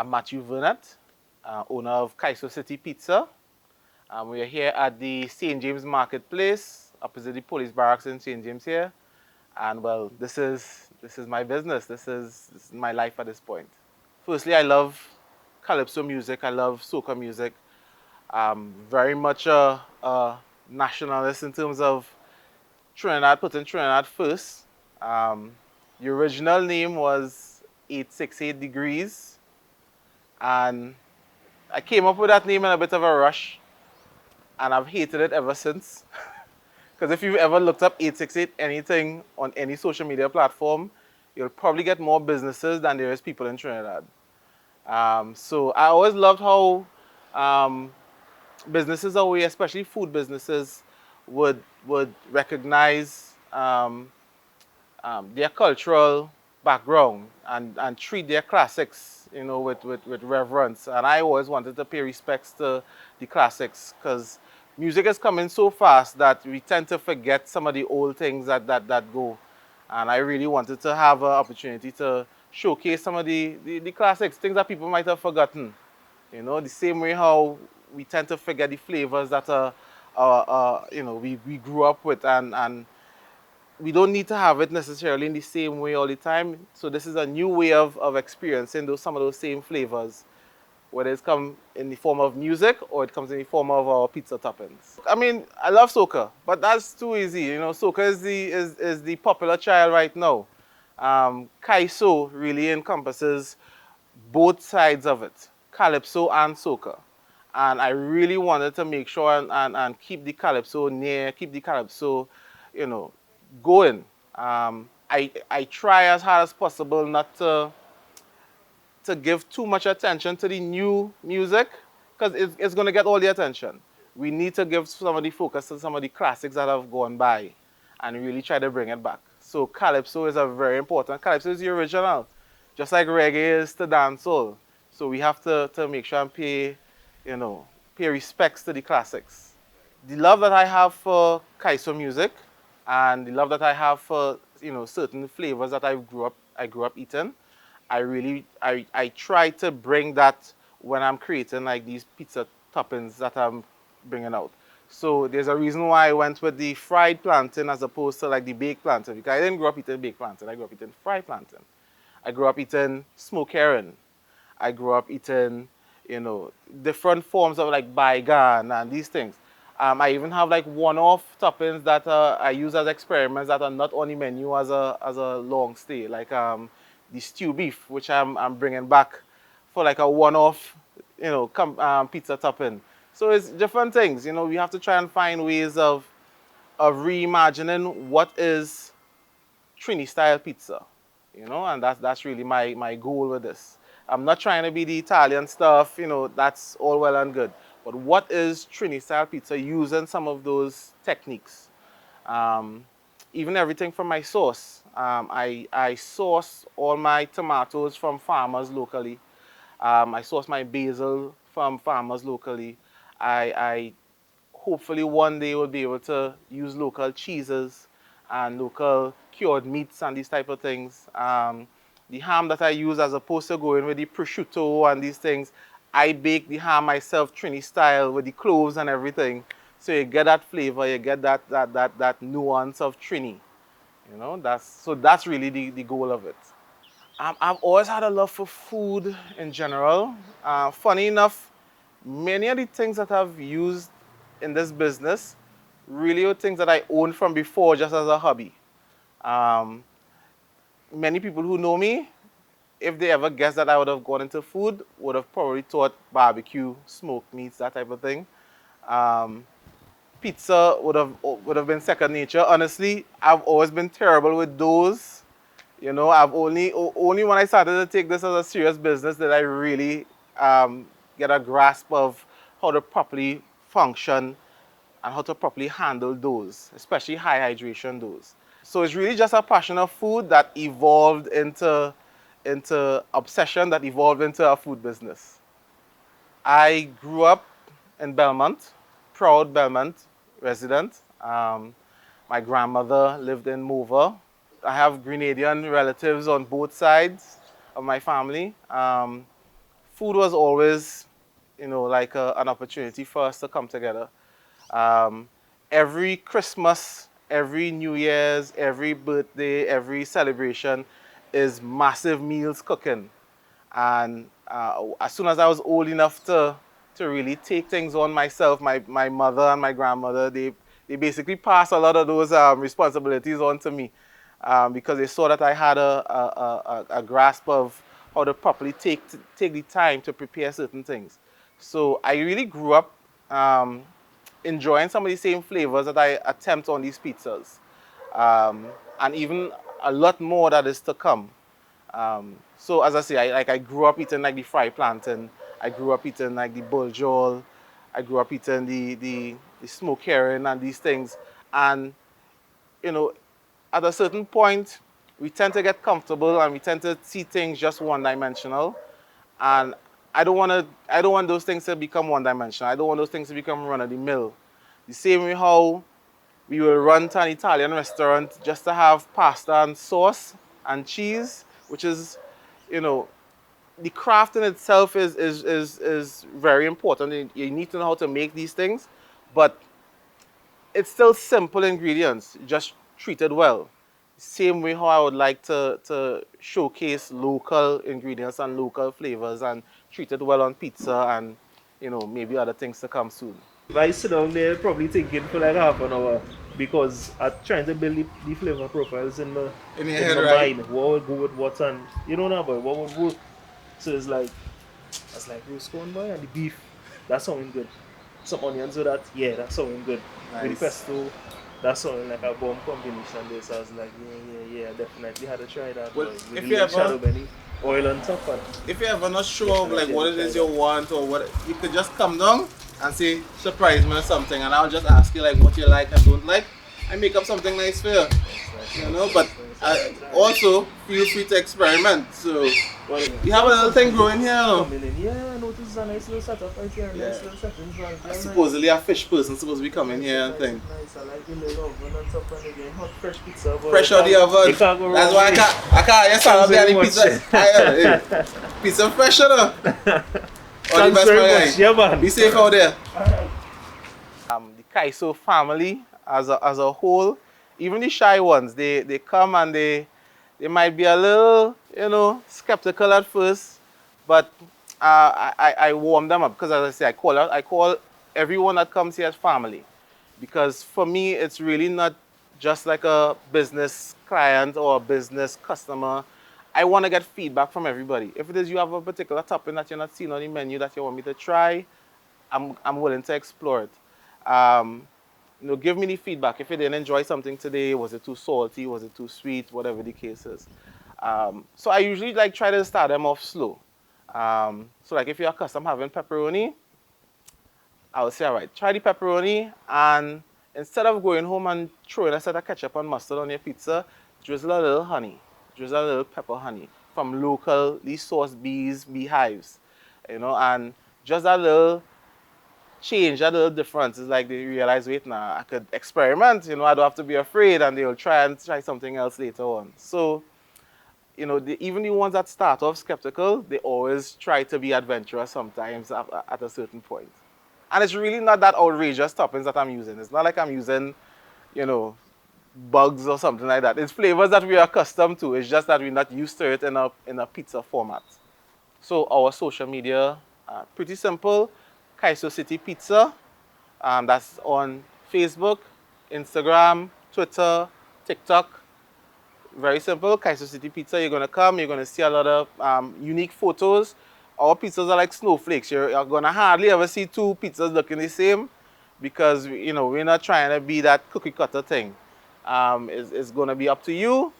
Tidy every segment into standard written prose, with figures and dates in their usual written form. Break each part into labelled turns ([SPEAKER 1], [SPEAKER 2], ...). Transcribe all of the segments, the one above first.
[SPEAKER 1] I'm Matthew Vernette, owner of Kaiso City Pizza. We are here at the St. James Marketplace, opposite the police barracks in St. James here. And well, this is my business. This is my life at this point. Firstly, I love calypso music. I love soca music. I'm very much a nationalist in terms of Trinidad, putting Trinidad first. Um, the original name was 868 Degrees, and I came up with that name in a bit of a rush, and I've hated it ever since. Because if you've ever looked up 868 anything on any social media platform, you'll probably get more businesses than there is people in Trinidad. So I always loved how um, businesses away, especially food businesses, would recognize their cultural background and treat their classics, with reverence. And I always wanted to pay respects to the classics because music is coming so fast that we tend to forget some of the old things that go. And I really wanted to have an opportunity to showcase some of the classics, things that people might have forgotten. The same way how we tend to forget the flavors that we grew up with, and we don't need to have it necessarily in the same way all the time. So this is a new way of experiencing some of those same flavors, whether it's come in the form of music or it comes in the form of our pizza toppings. I mean, I love soca, but that's too easy. Soca is the popular child right now. Kaiso really encompasses both sides of it, calypso and soca. And I really wanted to make sure and keep the calypso near, keep the calypso, you know, going. I try as hard as possible not to give too much attention to the new music because it's going to get all the attention. We need to give some of the focus to some of the classics that have gone by and really try to bring it back. So calypso is a very important. Calypso is the original, just like reggae is to dancehall. So we have to make sure and pay respects to the classics. The love that I have for Kaiso music and the love that I have for certain flavors that I grew up eating, I try to bring that when I'm creating like these pizza toppings that I'm bringing out. So there's a reason why I went with the fried plantain as opposed to like the baked plantain, because I didn't grow up eating baked plantain. I grew up eating fried plantain. I grew up eating smoked herring. I grew up eating, different forms of like bygone and these things. I even have like one-off toppings that I use as experiments that are not on the menu as a long stay, like the stew beef, which I'm bringing back for like a one-off, pizza topping. So it's different things. We have to try and find ways of reimagining what is Trini Style Pizza, and that's really my goal with this. I'm not trying to be the Italian stuff, that's all well and good. But what is Trini Style Pizza using some of those techniques? Um, Even everything from my sauce. I source all my tomatoes from farmers locally. I source my basil from farmers locally. I hopefully one day will be able to use local cheeses and local cured meats and these type of things. The ham that I use, as opposed to going with the prosciutto and these things, I bake the ham myself Trini style with the cloves and everything. So you get that flavor, you get that nuance of Trini. That's really the goal of it. I've always had a love for food in general. Funny enough, many of the things that I've used in this business really are things that I owned from before just as a hobby. Um, Many people who know me, if they ever guessed that I would have gone into food, would have probably thought barbecue, smoked meats, that type of thing. Um, Pizza would have been second nature. Honestly, I've always been terrible with those. I've only when I started to take this as a serious business did I really get a grasp of how to properly function and how to properly handle those, especially high hydration dose. So it's really just a passion of food that evolved into obsession that evolved into a food business. I grew up in Belmont, proud Belmont resident. My grandmother lived in Mover. I have Grenadian relatives on both sides of my family. food was always, like an opportunity for us to come together. Um, every Christmas, every New Year's, every birthday, every celebration is massive meals cooking. And as soon as I was old enough to really take things on myself, my mother and my grandmother, they basically passed a lot of those responsibilities on to me because they saw that I had a grasp of how to properly take the time to prepare certain things. So I really grew up um, enjoying some of the same flavors that I attempt on these pizzas. And even a lot more that is to come. So as I say, I grew up eating like the fried plantain. I grew up eating like the buljol. I grew up eating the smoked herring and these things. And, you know, at a certain point, we tend to get comfortable and we tend to see things just one-dimensional. And I don't want those things to become one-dimensional. I don't want those things to become run-of-the-mill. The same way how we will run to an Italian restaurant just to have pasta and sauce and cheese, which is, you know, the craft in itself is very important. You need to know how to make these things, but it's still simple ingredients, just treated well. Same way how I would like to showcase local ingredients and local flavors and treat it well on pizza and, maybe other things to come soon.
[SPEAKER 2] I sit down there probably thinking for like half an hour because I'm trying to build the flavor profiles
[SPEAKER 1] In your
[SPEAKER 2] in
[SPEAKER 1] head,
[SPEAKER 2] my
[SPEAKER 1] right?
[SPEAKER 2] mind. What would go with what and you know now, boy, what would work? So it's like that's like roast corn boy and the beef. That's sounding good. Some onions with that, yeah, that's sounding good. With the
[SPEAKER 1] Nice.
[SPEAKER 2] pesto, that's sounding like a bomb combination there. So I was like, yeah, definitely had to try that
[SPEAKER 1] Well,
[SPEAKER 2] boy. With
[SPEAKER 1] if
[SPEAKER 2] the
[SPEAKER 1] you
[SPEAKER 2] little
[SPEAKER 1] ever
[SPEAKER 2] shadow benny, oil on top and
[SPEAKER 1] if you're ever not sure of like
[SPEAKER 2] definitely had
[SPEAKER 1] what
[SPEAKER 2] to
[SPEAKER 1] it
[SPEAKER 2] try
[SPEAKER 1] is you
[SPEAKER 2] that.
[SPEAKER 1] want or what, you could just come down and say surprise me or something, and I'll just ask you like what you like and don't like, and make up something nice for you. But also feel free to experiment. So
[SPEAKER 2] Well,
[SPEAKER 1] you have a little thing growing here, no?
[SPEAKER 2] coming in. Yeah, I noticed a nice little setup right here.
[SPEAKER 1] Yeah.
[SPEAKER 2] Nice little settings, man. Yeah, nice.
[SPEAKER 1] Supposedly a fish person supposed to be coming
[SPEAKER 2] Nice,
[SPEAKER 1] here and
[SPEAKER 2] nice,
[SPEAKER 1] thing.
[SPEAKER 2] nice. I like the little oven and stuff and again. Hot fresh pizza, boy.
[SPEAKER 1] Fresh out the
[SPEAKER 2] You
[SPEAKER 1] oven.
[SPEAKER 2] can't go
[SPEAKER 1] That's
[SPEAKER 2] wrong
[SPEAKER 1] why
[SPEAKER 2] with it.
[SPEAKER 1] I can't just stand
[SPEAKER 2] Thanks
[SPEAKER 1] up there
[SPEAKER 2] very
[SPEAKER 1] and the
[SPEAKER 2] much.
[SPEAKER 1] pizza. Hey, pizza fresh, you know? All the
[SPEAKER 2] Thanks
[SPEAKER 1] best,
[SPEAKER 2] very
[SPEAKER 1] my
[SPEAKER 2] much.
[SPEAKER 1] guy.
[SPEAKER 2] Yeah, man.
[SPEAKER 1] Be safe out there. The Kaiso family as a whole, even the shy ones, they come and they might be a little, skeptical at first, but I warm them up because as I say, I call everyone that comes here as family, because for me it's really not just like a business client or a business customer. I want to get feedback from everybody. If it is you have a particular topping that you're not seeing on the menu that you want me to try, I'm willing to explore it. Give me the feedback. If you didn't enjoy something today, was it too salty, was it too sweet, whatever the case is. So I usually like try to start them off slow. So like if you're accustomed having pepperoni, I would say, all right, try the pepperoni, and instead of going home and throwing a set of ketchup and mustard on your pizza, drizzle a little honey, drizzle a little pepper honey from locally sourced beehives, and just a little change, that little difference is like they realize, wait, now I could experiment, I don't have to be afraid, and they'll try something else later on. So, even the ones that start off skeptical, they always try to be adventurous sometimes at a certain point. And it's really not that outrageous toppings that I'm using. It's not like I'm using, you know, bugs or something like that. It's flavors that we are accustomed to. It's just that we're not used to it in a pizza format. So our social media, pretty simple. Kaiso City Pizza. That's on Facebook, Instagram, Twitter, TikTok. Very simple. Kaiso City Pizza. You're gonna come. You're gonna see a lot of unique photos. Our pizzas are like snowflakes. You're gonna hardly ever see two pizzas looking the same, because we're not trying to be that cookie cutter thing. It's gonna be up to you.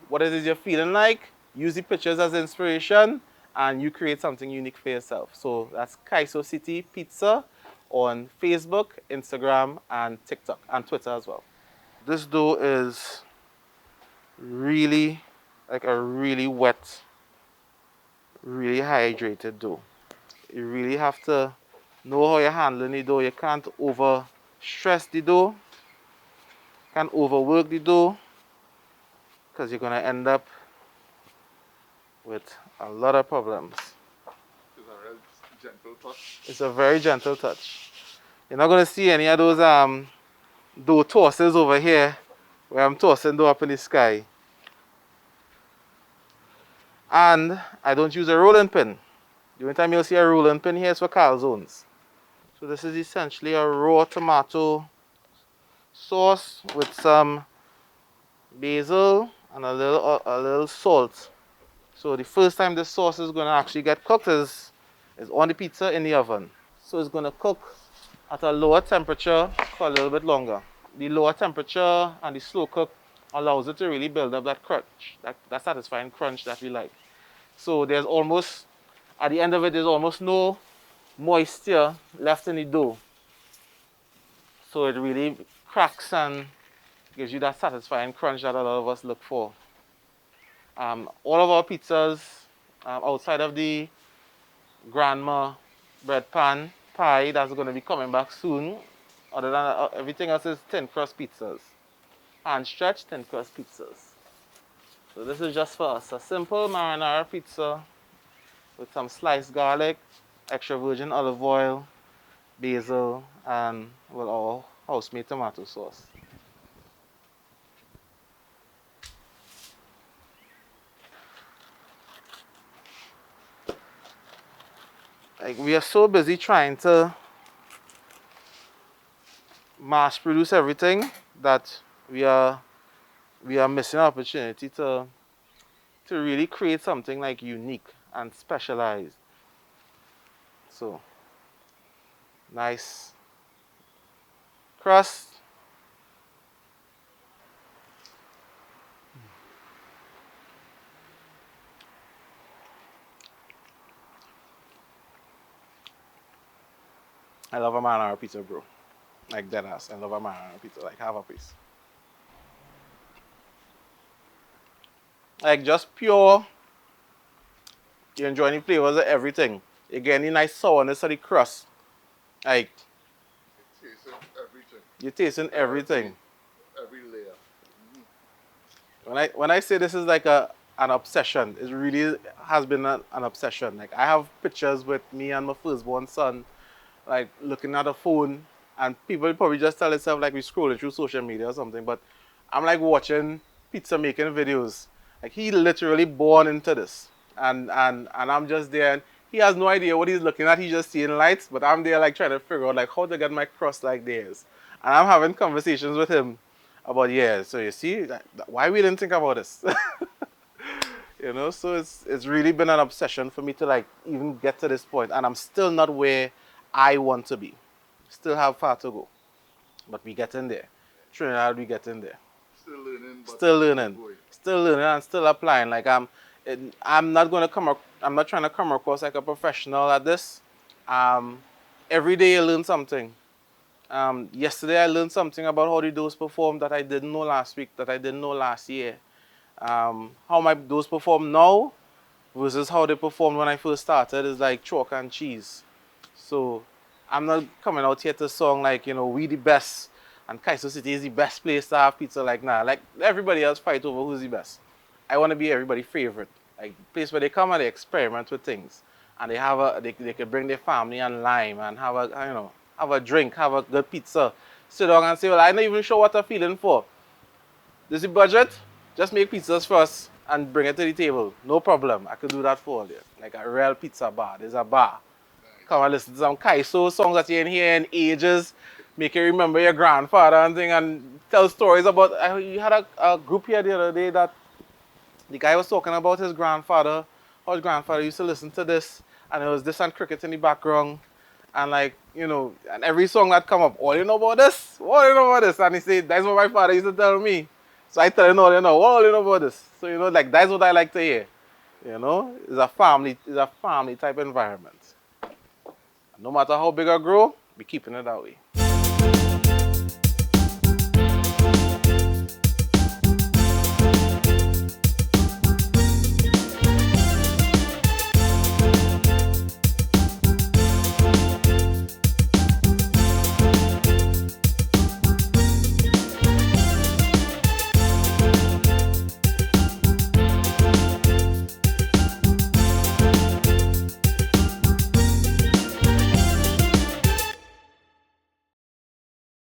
[SPEAKER 1] What it is you're feeling like. Use the pictures as inspiration, and you create something unique for yourself. So that's Kaiso City Pizza on Facebook, Instagram, and TikTok, and Twitter as well. This dough is really like a really wet, really hydrated dough. You really have to know how you're handling the dough. You can't over stress the dough, can't overwork the dough, because you're gonna end up with a lot of problems. It's a very gentle touch. You're not gonna see any of those dough tosses over here where I'm tossing dough up in the sky. And I don't use a rolling pin. The only time you'll see a rolling pin here is for calzones. So this is essentially a raw tomato sauce with some basil and a little salt. So the first time this sauce is going to actually get cooked is on the pizza in the oven. So it's going to cook at a lower temperature for a little bit longer. The lower temperature and the slow cook allows it to really build up that crunch, that satisfying crunch that we like. So there's almost, at the end of it, there's almost no moisture left in the dough. So it really cracks and gives you that satisfying crunch that a lot of us look for. All of our pizzas, outside of the grandma bread pan pie that's going to be coming back soon, other than everything else is thin crust pizzas. Hand stretched thin crust pizzas. So this is just for us, a simple marinara pizza with some sliced garlic, extra virgin olive oil, basil, and well, our house-made tomato sauce. Like, we are so busy trying to mass produce everything that we are missing an opportunity to really create something like unique and specialized. So nice crust. I love a marinara pizza, bro. Like dead ass. I love a marinara pizza. Like half a piece. Like just pure. You're enjoying the flavors of everything. You're getting the nice sourness of the crust. Like you're tasting everything.
[SPEAKER 3] Every layer.
[SPEAKER 1] When I say this is like an obsession, it really has been an obsession. Like I have pictures with me and my firstborn son, like looking at a phone, and people probably just tell themselves like we scrolling through social media or something. But I'm like watching pizza making videos. Like he literally born into this, and I'm just there, and he has no idea what he's looking at. He's just seeing lights, but I'm there like trying to figure out like how to get my crust like theirs, and I'm having conversations with him about so you see why we didn't think about this. You know, so it's really been an obsession for me to like even get to this point, and I'm still not where I want to be. Still have far to go, but we get in there. Trinidad, we get in there.
[SPEAKER 3] Still learning. But
[SPEAKER 1] Still learning, still learning, and still applying. Like I'm not going to come. I'm not trying to come across like a professional at this. Every day you learn something. Yesterday I learned something about how the doughs perform that I didn't know last week, that I didn't know last year. How my doughs perform now versus how they performed when I first started is like chalk and cheese. So I'm not coming out here to song like, you know, we the best and Kaiso City is the best place to have pizza. Like, nah, like everybody else fight over who's the best. I want to be everybody's favorite. Like place where they come and they experiment with things, and they have they can bring their family and lime and have have a drink, have a good pizza, sit down and say, well, I'm not even sure what I'm feeling for. This is the budget, just make pizzas first and bring it to the table. No problem, I could do that for you. Like a real pizza bar, there's a bar. Come and listen to some Kaiso songs that you ain't hear in ages, make you remember your grandfather and thing, and tell stories about, you had a group here the other day that the guy was talking about his grandfather, how his grandfather used to listen to this, and there was this and cricket in the background. And like, you know, and every song that come up, all you know about this? What you know about this? And he said, that's what my father used to tell me. So I tell him all you know, what all you know about this? So you know, like that's what I like to hear. You know, it's a family type environment. No matter how big or grow, we keeping it that way.